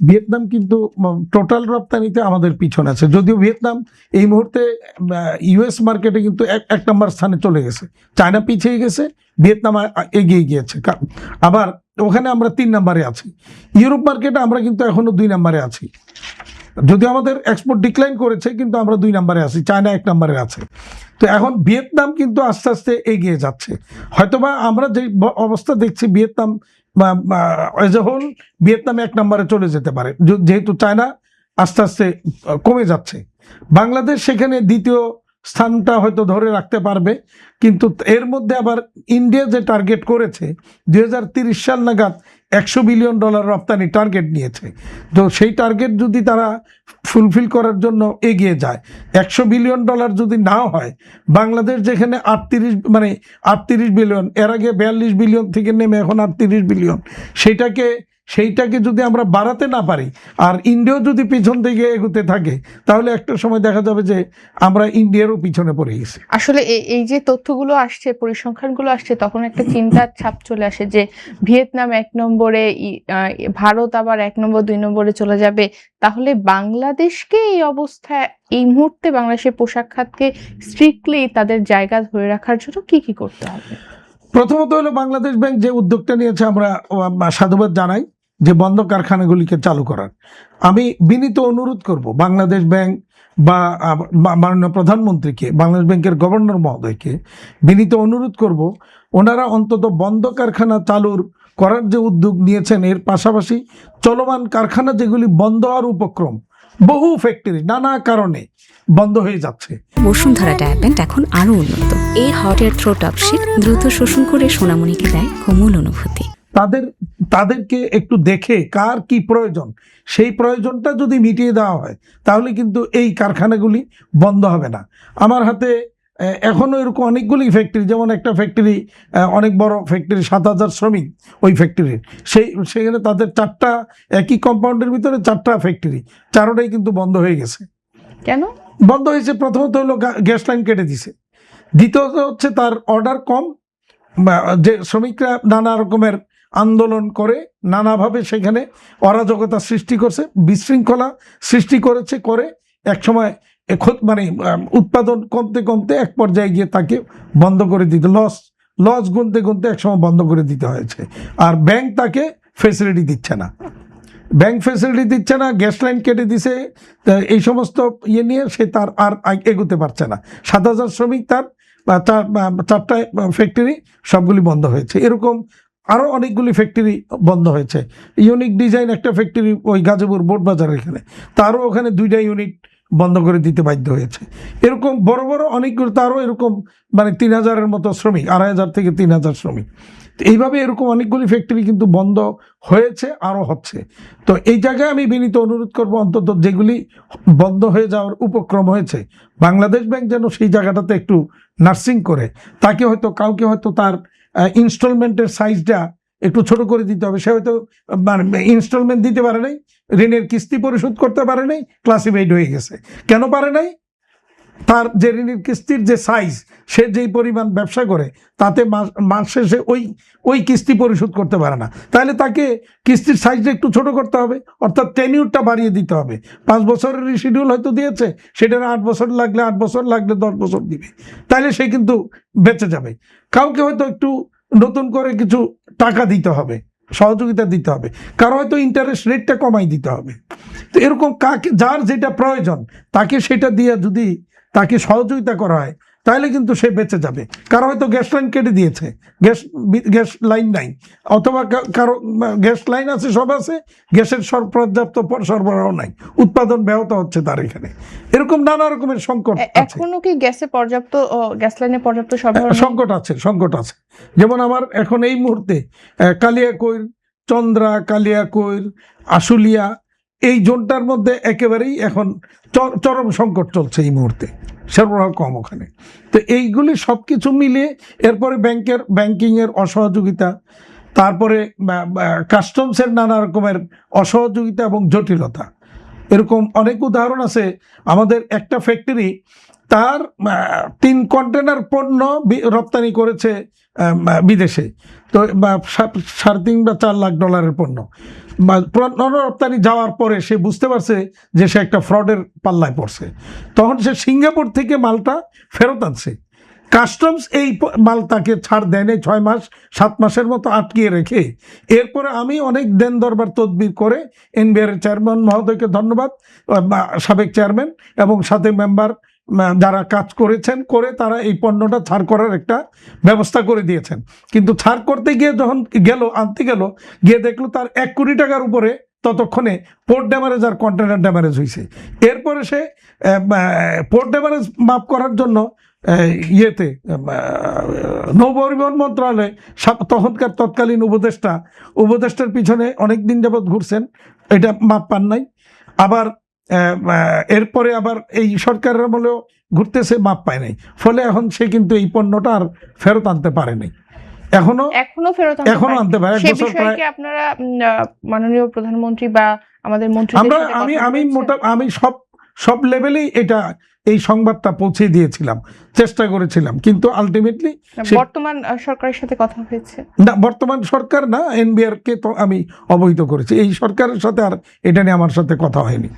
Vietnam কিন্তু total রপ্তানিতে আমাদের পিছনে আছে, যদিও ভিয়েতনাম এই মুহূর্তে ইউএস মার্কেটে কিন্তু এক নম্বর স্থানে চলে গেছে। চায়না পিছিয়ে গেছে, ভিয়েতনাম এগিয়ে গিয়েছে। আবার ওখানে আমরা 3 নম্বরে আছি। ইউরোপ মার্কেটে আমরা কিন্তু এখনো 2 নম্বরে আছি, যদিও আমাদের এক্সপোর্ট ডিক্লাইন করেছে, কিন্তু আমরা 2 নম্বরে আছি, চায়না 1 নম্বরে আছে। তো এখন ভিয়েতনাম কিন্তু আস্তে আস্তে এগিয়ে যাচ্ছে। হয়তোবা আমরা যে অবস্থা দেখছি, Vietnam as a whole Vietnam 1 নম্বরে চলে যেতে পারে, যেহেতু চায়না আস্তে আস্তে কমে যাচ্ছে। বাংলাদেশ সেখানে দ্বিতীয় স্থানটা হয়তো ধরে রাখতে পারবে, কিন্তু এর মধ্যে আবার ইন্ডিয়া যে টার্গেট করেছে 2030 সাল নাগাদ $100 বিলিয়ন রপ্তানি টার্গেট নিয়েছে। তো সেই টার্গেট যদি তারা ফুলফিল করার জন্য এগিয়ে যায়, $100 বিলিয়ন যদি নাও হয়, বাংলাদেশ যেখানে 38 বিলিয়ন, এর আগে 42 বিলিয়ন থেকে নেমে এখন 38 বিলিয়ন, সেইটাকে যদি আমরা বাড়াতে না পারি, আর ইন্ডিয়াও যদি পিছন থেকে এগোতে থাকে, তাহলে একটা সময় দেখা যাবে যে আমরা ইন্ডিয়ারও পিছনে পড়ে গেছি। আসলে এই যে তথ্যগুলো আসছে, পরিসংখ্যানগুলো আসছে, তখন একটা চিন্তার ছাপ চলে আসে যে ভিয়েতনাম 1 নম্বরে, ভারত আবার 1 নম্বর 2 নম্বরে চলে যাবে। তাহলে বাংলাদেশকে এই অবস্থায় এই মুহূর্তে বাংলাদেশের পোশাক খাতকে স্ট্রিক্টলি তাদের জায়গা ধরে রাখার জন্য কি করতে হবে? প্রথমত হলো বাংলাদেশ ব্যাংক যে উদ্যোগটা নিয়েছে, আমরা সাধুবাদ জানাই, যে বন্ধ কারখানাগুলিকে চালু করার। আমি বিনীত অনুরোধ করব বাংলাদেশ ব্যাংক বা মাননীয় প্রধানমন্ত্রীকে, বাংলাদেশ ব্যাংকের গভর্নর মহোদয়কে বিনীত অনুরোধ করব, ওনারা অন্তত বন্ধ কারখানা চালুর করার যে উদ্যোগ নিয়েছেন, এর পাশাপাশি চলমান কারখানা যেগুলি বন্ধ হওয়ার উপক্রম, বহু ফ্যাক্টরি নানা কারণে বন্ধ হয়ে যাচ্ছে। বসুন্ধরা ডায়াপেন্ট এখন আরো উন্নত। এই হট এয়ার থ্রো টপশিট দ্রুত শোষণ করে সোনামণিকে দেয় কোমল অনুভূতি। তাদেরকে একটু দেখে কার কি প্রয়োজন, সেই প্রয়োজনটা যদি মিটিয়ে দেওয়া হয়, তাহলে কিন্তু এই কারখানাগুলি বন্ধ হবে না। আমার হাতে এখনও এরকম অনেকগুলি ফ্যাক্টরি, যেমন একটা ফ্যাক্টরি, অনেক বড় ফ্যাক্টরি, 7,000 শ্রমিক ওই ফ্যাক্টরির, সেখানে তাদের 4টা একই কম্পাউন্ডের ভিতরে 4টা ফ্যাক্টরি, 4টাই কিন্তু বন্ধ হয়ে গেছে। কেন বন্ধ হয়েছে? প্রথমত হলো গ্যাস লাইন কেটে দিছে, দ্বিতীয়ত হচ্ছে তার অর্ডার কম, যে শ্রমিকরা নানা রকমের আন্দোলন করে নানাভাবে সেখানে অরাজকতা সৃষ্টি করছে, বিশৃঙ্খলা সৃষ্টি করে একসময় উৎপাদন কমতে কমতে এক পর্যায়ে গিয়ে তাকে বন্ধ করে দিতে, লস গুনতে একসময় বন্ধ করে দিতে হয়েছে। আর ব্যাংক তাকে ফেসিলিটি দিচ্ছে না, গ্যাস লাইন কেটে দিছে, এই সমস্ত নিয়ে সে তার আর এগোতে পারছে না। 7,000 শ্রমিক, তার 4টা ফ্যাক্টরি সবগুলি বন্ধ হয়েছে। এরকম আরও অনেকগুলি ফ্যাক্টরি বন্ধ হয়েছে। ইউনিক ডিজাইন একটা ফ্যাক্টরি ওই গাজীপুর বোটবাজার, এখানে তারও ওখানে 2টা ইউনিট বন্ধ করে দিতে বাধ্য হয়েছে। এরকম বড় বড় অনেকগুলো, তারও এরকম 3,000-এর মতো শ্রমিক, 2,500 থেকে 3,000 শ্রমিক, এইভাবে এরকম অনেকগুলি ফ্যাক্টরি কিন্তু বন্ধ হয়েছে, আরও হচ্ছে। তো এই জায়গায় আমি বিনীত অনুরোধ করব, অন্তত যেগুলি বন্ধ হয়ে যাওয়ার উপক্রম হয়েছে, বাংলাদেশ ব্যাংক যেন সেই জায়গাটাতে একটু নার্সিং করে, তাকে কাউকে হয়তো তার ইনস্টলমেন্টের সাইজটা একটু ছোট করে দিতে হবে। সে হয়তো ইনস্টলমেন্ট দিতে পারে নাই, ঋণের কিস্তি পরিশোধ করতে পারে নাই, ক্লাসিফাইড হয়ে গেছে। কেন পারে নাই? তার যে ঋণের কিস্তির যে সাইজ, সে যেই পরিমাণ ব্যবসা করে, তাতে মাস শেষে ওই কিস্তি পরিশোধ করতে পারে না। তাহলে তাকে কিস্তির সাইজটা একটু ছোট করতে হবে, অর্থাৎ টেনিউরটা বাড়িয়ে দিতে হবে। 5 বছরের শিডিউল হয়তো দিয়েছে, সেটার 8 বছর লাগলে 8 বছর, লাগলে 10 বছর দিবে, তাহলে সে কিন্তু বেঁচে যাবে। কাউকে হয়তো একটু নতুন করে কিছু টাকা দিতে হবে, সহযোগিতা দিতে হবে, কারো হয়তো ইন্টারেস্ট রেটটা কমাই দিতে হবে। তো এরকম যার যেটা প্রয়োজন, তাকে সেটা দিয়ে যদি তাকে সহযোগিতা করা হয়, তাহলে কিন্তু সে বেঁচে যাবে। কারো হয়তো গ্যাস লাইন কেটে দিয়েছে, গ্যাস লাইন নাই, অথবা কারো গ্যাস লাইন আছে, সব আছে, গ্যাসের পর্যাপ্ত সরবরাহ নাই, উৎপাদন ব্যাহত হচ্ছে তার এখানে। এরকম নানা রকমের সংকট এখনো কি গ্যাস লাইনে পর্যাপ্ত সংকট আছে। যেমন আমার এখন এই মুহূর্তে কালিয়াকৈর, চন্দ্রা, কালিয়াকৈর, আশুলিয়া, এই জোনটার মধ্যে একেবারেই এখন চরম সংকট চলছে এই মুহূর্তে, সরবরাহ কম ওখানে। তো এইগুলি সব কিছু মিলিয়ে, এরপরে ব্যাংকিংয়ের অসহযোগিতা, তারপরে কাস্টমসের নানা রকমের অসহযোগিতা এবং জটিলতা, এরকম অনেক উদাহরণ আছে। আমাদের একটা ফ্যাক্টরি তার 3 কন্টেনার পণ্য রপ্তানি করেছে বিদেশে, তো 3.5 বা 4 লাখ ডলারের পণ্য পণ্য রপ্তানি যাওয়ার পরে সে বুঝতে পারছে যে সে একটা ফ্রডের পাল্লায় পড়ছে। তখন সে সিঙ্গাপুর থেকে মালটা ফেরত আনছে। কাস্টমস এই মাল তাকে ছাড় দেয় নাই 6 মাস 7 মাসের মতো আটকিয়ে রেখে। এরপরে আমি অনেক দেন দরবার তদবির করে এনবিআর চেয়ারম্যান মহোদয়কে ধন্যবাদ, সাবেক চেয়ারম্যান এবং সাথে মেম্বার যারা কাজ করেছেন করে তারা এই পণ্যটা ছাড় করার একটা ব্যবস্থা করে দিয়েছেন। কিন্তু ছাড় করতে গিয়ে যখন আনতে গেল গিয়ে দেখলো তার 1 কোটি টাকার উপরে ততক্ষণে পোর্ট ড্যামারেজ আর কন্টেনার ড্যামারেজ হয়েছে। এরপরে সে পোর্ট ড্যামারেজ মাপ করার জন্য নৌ পরিবহন মন্ত্রণালয় তখনকার তৎকালীন উপদেষ্টার পিছনে অনেক দিন যাবৎ ঘুরছেন, এটা মাপ পান নাই। আবার এরপরে আবার এই সরকারের আমলেও ঘুরতেছে, মাপ পায় নাই। ফলে এখন সে কিন্তু এই পণ্যটা আর ফেরত আনতে পারে নাই, এখনো ফেরত আনতে পারে। সে বিষয়ে কি আপনারা মাননীয় প্রধানমন্ত্রী বা আমাদের মন্ত্রী আমি সব লেভেলেই এই সংবাদটা পৌঁছে দিয়েছিলাম, চেষ্টা করেছিলাম, কিন্তু আলটিমেটলি বর্তমান সরকারের সাথে কথা হয়েছে না। বর্তমান সরকার না, এনবিআর কে তো আমি অবহিত করেছি। এই সরকারের সাথে আর এটা নিয়ে আমার সাথে কথা হয়নি।